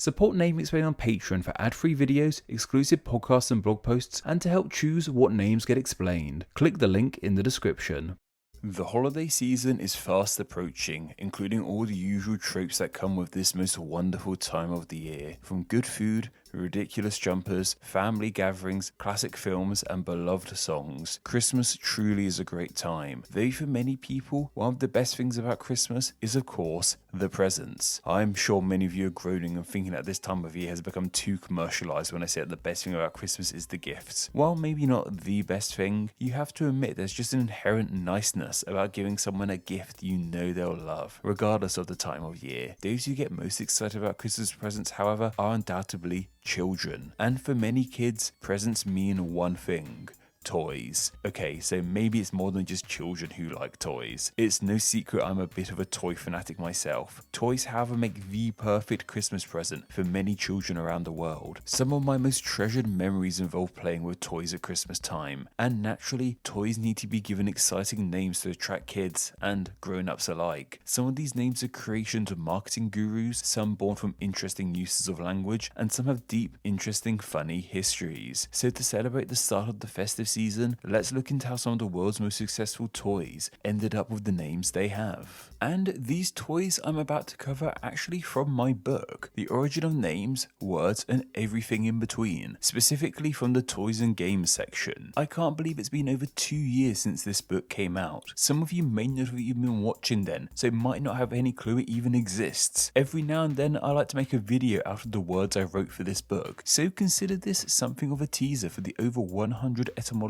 Support Name Explain on Patreon for ad-free videos, exclusive podcasts and blog posts, and to help choose what names get explained. Click the link in the description. The holiday season is fast approaching, including all the usual tropes that come with this most wonderful time of the year, from good food, ridiculous jumpers, family gatherings, classic films, and beloved songs. Christmas truly is a great time, though for many people, one of the best things about Christmas is of course the presents. I'm sure many of you are groaning and thinking that this time of year has become too commercialized when I say that the best thing about Christmas is the gifts. While maybe not the best thing, you have to admit there's just an inherent niceness about giving someone a gift you know they'll love, regardless of the time of year. Those who get most excited about Christmas presents, however, are undoubtedly children. And for many kids, presents mean one thing: toys. Okay, so maybe it's more than just children who like toys. It's no secret I'm a bit of a toy fanatic myself. Toys, however, make the perfect Christmas present for many children around the world. Some of my most treasured memories involve playing with toys at Christmas time, and naturally, toys need to be given exciting names to attract kids and grown-ups alike. Some of these names are creations of marketing gurus, some born from interesting uses of language, and some have deep, interesting, funny histories. So to celebrate the start of the festive season, let's look into how some of the world's most successful toys ended up with the names they have. And these toys I'm about to cover are actually from my book, The Origin of Names, Words, and Everything in Between, specifically from the Toys and Games section. I can't believe it's been over 2 years since this book came out. Some of you may not have even been watching then, so might not have any clue it even exists. Every now and then I like to make a video out of the words I wrote for this book, so consider this something of a teaser for the over 100 etymologies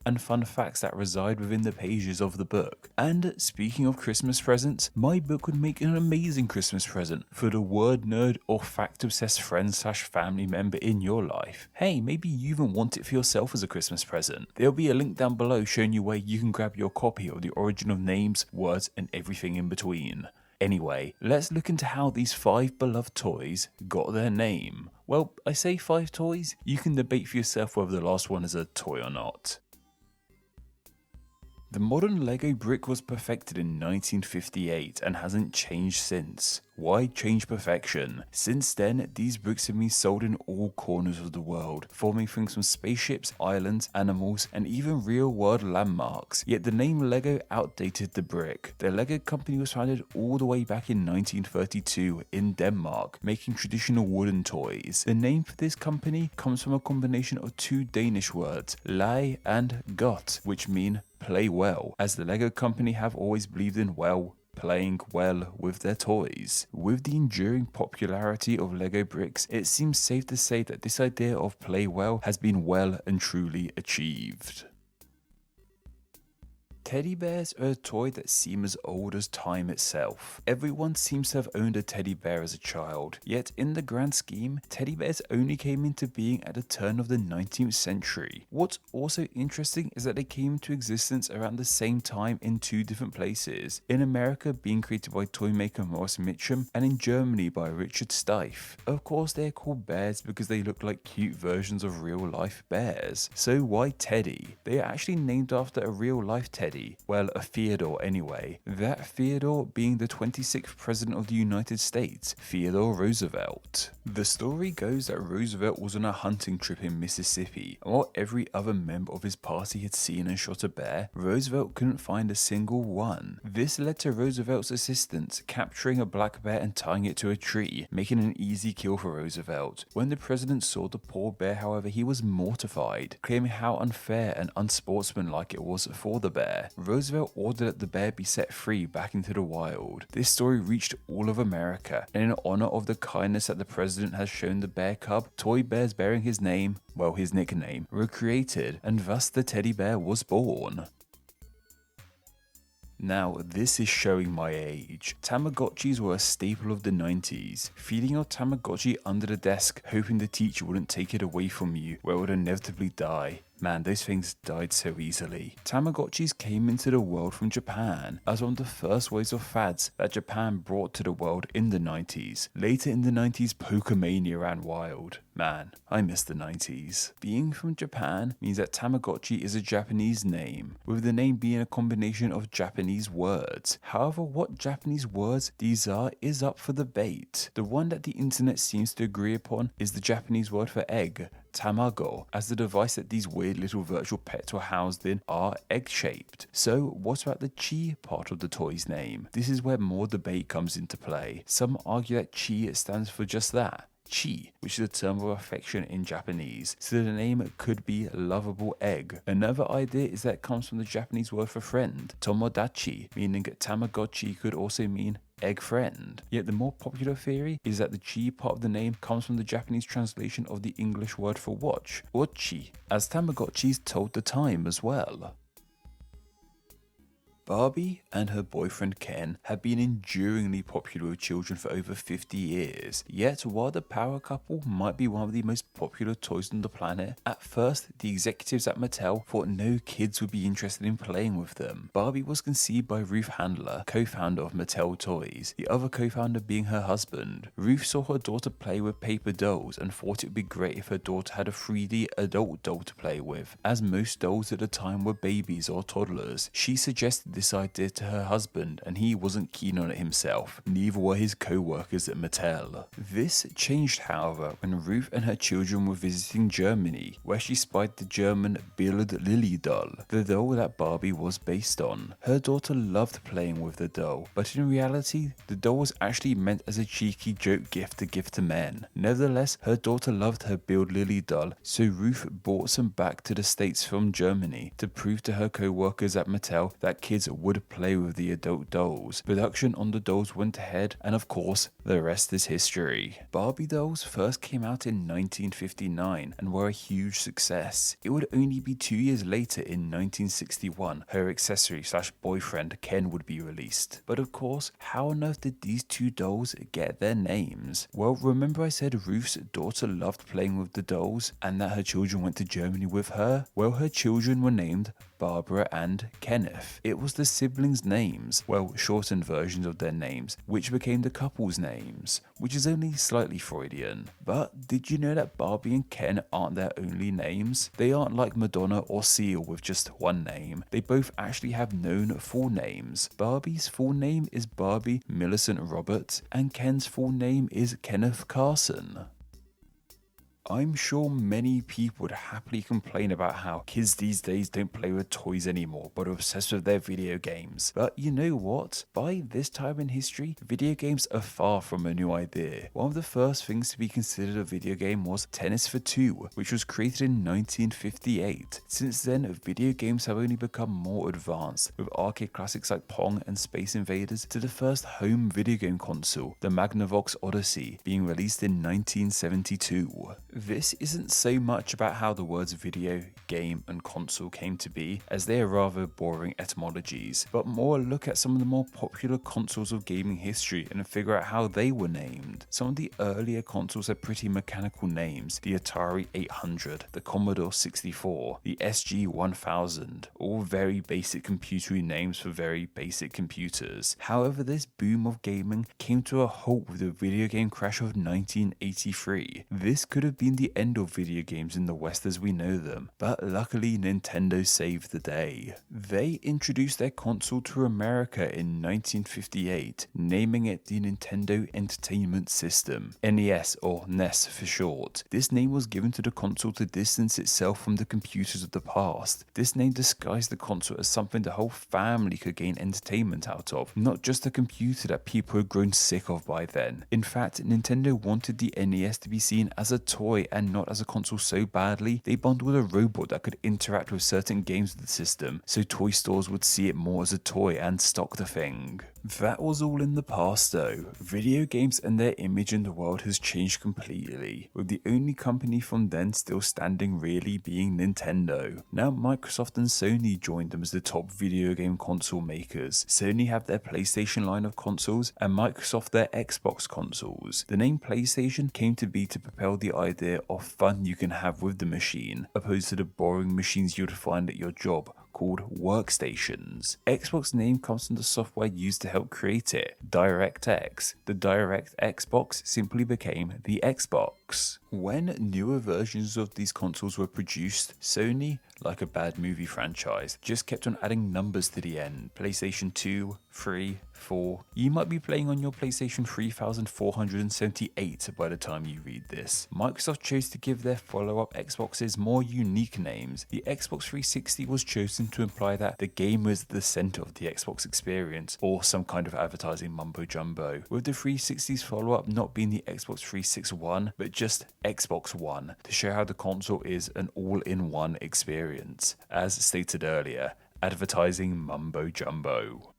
and fun facts that reside within the pages of the book. And speaking of Christmas presents, my book would make an amazing Christmas present for the word nerd or fact obsessed friend / family member in your life. Hey, maybe you even want it for yourself as a Christmas present. There'll be a link down below showing you where you can grab your copy of The Origin of Names, Words, and Everything in Between. Anyway, let's look into how these 5 beloved toys got their name. Well, I say 5 toys, you can debate for yourself whether the last one is a toy or not. The modern Lego brick was perfected in 1958 and hasn't changed since. Why change perfection? Since then, these bricks have been sold in all corners of the world, forming things from spaceships, islands, animals, and even real-world landmarks. Yet the name Lego outdated the brick. The Lego company was founded all the way back in 1932 in Denmark, making traditional wooden toys. The name for this company comes from a combination of 2 Danish words, lege and godt, which mean play well, as the Lego company have always believed in playing well with their toys. With the enduring popularity of Lego bricks, it seems safe to say that this idea of play well has been well and truly achieved. Teddy bears are a toy that seem as old as time itself. Everyone seems to have owned a teddy bear as a child, yet in the grand scheme, teddy bears only came into being at the turn of the 19th century. What's also interesting is that they came into existence around the same time in 2 different places, in America being created by toy maker Morris Mitchum, and in Germany by Richard Steiff. Of course they are called bears because they look like cute versions of real life bears. So why Teddy? They are actually named after a real life Teddy. Well, a Theodore anyway. That Theodore being the 26th President of the United States, Theodore Roosevelt. The story goes that Roosevelt was on a hunting trip in Mississippi, and while every other member of his party had seen and shot a bear, Roosevelt couldn't find a single one. This led to Roosevelt's assistants capturing a black bear and tying it to a tree, making an easy kill for Roosevelt. When the president saw the poor bear, however, he was mortified, claiming how unfair and unsportsmanlike it was for the bear. Roosevelt ordered that the bear be set free back into the wild. This story reached all of America, and in honor of the kindness that the president has shown the bear cub, toy bears bearing his name, well, his nickname, were created, and thus the teddy bear was born. Now, this is showing my age. Tamagotchis were a staple of the 90s. Feeding your Tamagotchi under the desk, hoping the teacher wouldn't take it away from you, where it would inevitably die. Man, those things died so easily. Tamagotchis came into the world from Japan as one of the first waves of fads that Japan brought to the world in the 90s. Later in the 90s, Pokemania ran wild. Man, I miss the 90s. Being from Japan means that Tamagotchi is a Japanese name, with the name being a combination of Japanese words. However, what Japanese words these are is up for debate. The one that the internet seems to agree upon is the Japanese word for egg, tamago, as the device that these weird little virtual pets were housed in are egg-shaped. So what about the chi part of the toy's name? This is where more debate comes into play. Some argue that chi stands for just that, chi, which is a term of affection in Japanese, so the name could be lovable egg. Another idea is that it comes from the Japanese word for friend, tomodachi, meaning Tamagotchi could also mean egg friend. Yet the more popular theory is that the chi part of the name comes from the Japanese translation of the English word for watch, ochi, as Tamagotchis told the time as well. Barbie and her boyfriend Ken have been enduringly popular with children for over 50 years, yet while the power couple might be one of the most popular toys on the planet, at first the executives at Mattel thought no kids would be interested in playing with them. Barbie was conceived by Ruth Handler, co-founder of Mattel Toys, the other co-founder being her husband. Ruth saw her daughter play with paper dolls and thought it would be great if her daughter had a 3D adult doll to play with. As most dolls at the time were babies or toddlers, she suggested this idea to her husband and he wasn't keen on it himself. Neither were his co-workers at Mattel. This changed, however, when Ruth and her children were visiting Germany, where she spied the German Bild Lilly doll, the doll that Barbie was based on. Her daughter loved playing with the doll, but in reality, the doll was actually meant as a cheeky joke gift to give to men. Nevertheless, her daughter loved her Bild Lilly doll, so Ruth brought some back to the States from Germany to prove to her co-workers at Mattel that kids would play with the adult dolls. Production on the dolls went ahead, and of course, the rest is history. Barbie dolls first came out in 1959 and were a huge success. It would only be 2 years later in 1961 her accessory / boyfriend Ken would be released. But of course, how on earth did these two dolls get their names? Well, remember I said Ruth's daughter loved playing with the dolls and that her children went to Germany with her? Well, her children were named Barbara and Kenneth. It was the siblings' names, well, shortened versions of their names, which became the couple's names, which is only slightly Freudian. But did you know that Barbie and Ken aren't their only names? They aren't like Madonna or Seal with just one name. They both actually have known full names. Barbie's full name is Barbie Millicent Roberts, and Ken's full name is Kenneth Carson. I'm sure many people would happily complain about how kids these days don't play with toys anymore, but are obsessed with their video games. But you know what? By this time in history, video games are far from a new idea. One of the first things to be considered a video game was Tennis for Two, which was created in 1958. Since then, video games have only become more advanced, with arcade classics like Pong and Space Invaders to the first home video game console, the Magnavox Odyssey, being released in 1972. This isn't so much about how the words video, game, and console came to be, as they are rather boring etymologies, but more a look at some of the more popular consoles of gaming history and figure out how they were named. Some of the earlier consoles had pretty mechanical names: the Atari 800, the Commodore 64, the SG 1000, all very basic computery names for very basic computers. However, this boom of gaming came to a halt with the video game crash of 1983. This could have been the end of video games in the West as we know them, but luckily Nintendo saved the day. They introduced their console to America in 1958, naming it the Nintendo Entertainment System, NES or NES for short. This name was given to the console to distance itself from the computers of the past. This name disguised the console as something the whole family could gain entertainment out of, not just a computer that people had grown sick of by then. In fact, Nintendo wanted the NES to be seen as a toy and not as a console so badly, they bundled a robot that could interact with certain games of the system, so toy stores would see it more as a toy and stock the thing. That was all in the past though. Video games and their image in the world has changed completely, with the only company from then still standing really being Nintendo. Now Microsoft and Sony joined them as the top video game console makers. Sony have their PlayStation line of consoles and Microsoft their Xbox consoles. The name PlayStation came to be to propel the idea idea of fun you can have with the machine, opposed to the boring machines you'd find at your job called workstations. Xbox name comes from the software used to help create it, DirectX. The DirectX box simply became the Xbox. When newer versions of these consoles were produced, Sony, like a bad movie franchise, just kept on adding numbers to the end. PlayStation 2, 3, 4. You might be playing on your PlayStation 3478 by the time you read this. Microsoft chose to give their follow-up Xboxes more unique names. The Xbox 360 was chosen to imply that the game was the center of the Xbox experience, or some kind of advertising mumbo jumbo, with the 360's follow-up not being the Xbox 361, but just Xbox One, to show how the console is an all-in-one experience. As stated earlier, advertising mumbo jumbo.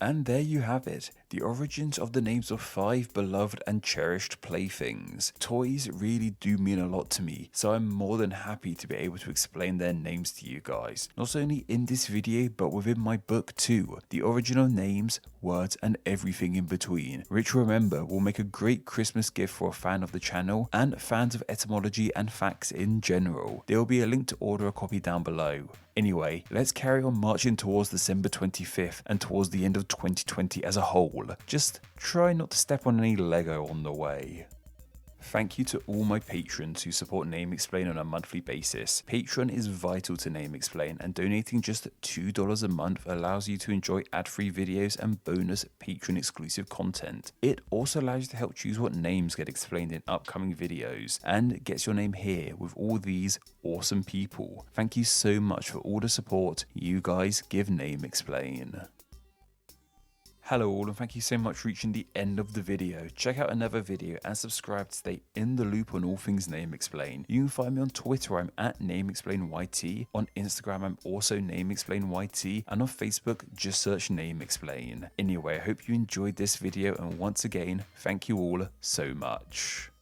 And there you have it, the origins of the names of 5 beloved and cherished playthings. Toys really do mean a lot to me, so I'm more than happy to be able to explain their names to you guys. Not only in this video, but within my book too. The original names, words, and everything in between, which remember will make a great Christmas gift for a fan of the channel and fans of etymology and facts in general. There will be a link to order a copy down below. Anyway, let's carry on marching towards December 25th and towards the end of 2020 as a whole. Just try not to step on any Lego on the way. Thank you to all my patrons who support Name Explain on a monthly basis. Patreon is vital to Name Explain, and donating just $2 a month allows you to enjoy ad-free videos and bonus Patreon exclusive content. It also allows you to help choose what names get explained in upcoming videos, and gets your name here with all these awesome people. Thank you so much for all the support you guys give Name Explain. Hello all, and thank you so much for reaching the end of the video. Check out another video and subscribe to stay in the loop on all things Name Explain. You can find me on Twitter, I'm at NameExplainYT. On Instagram, I'm also NameExplainYT. And on Facebook, just search Name Explain. Anyway, I hope you enjoyed this video, and once again, thank you all so much.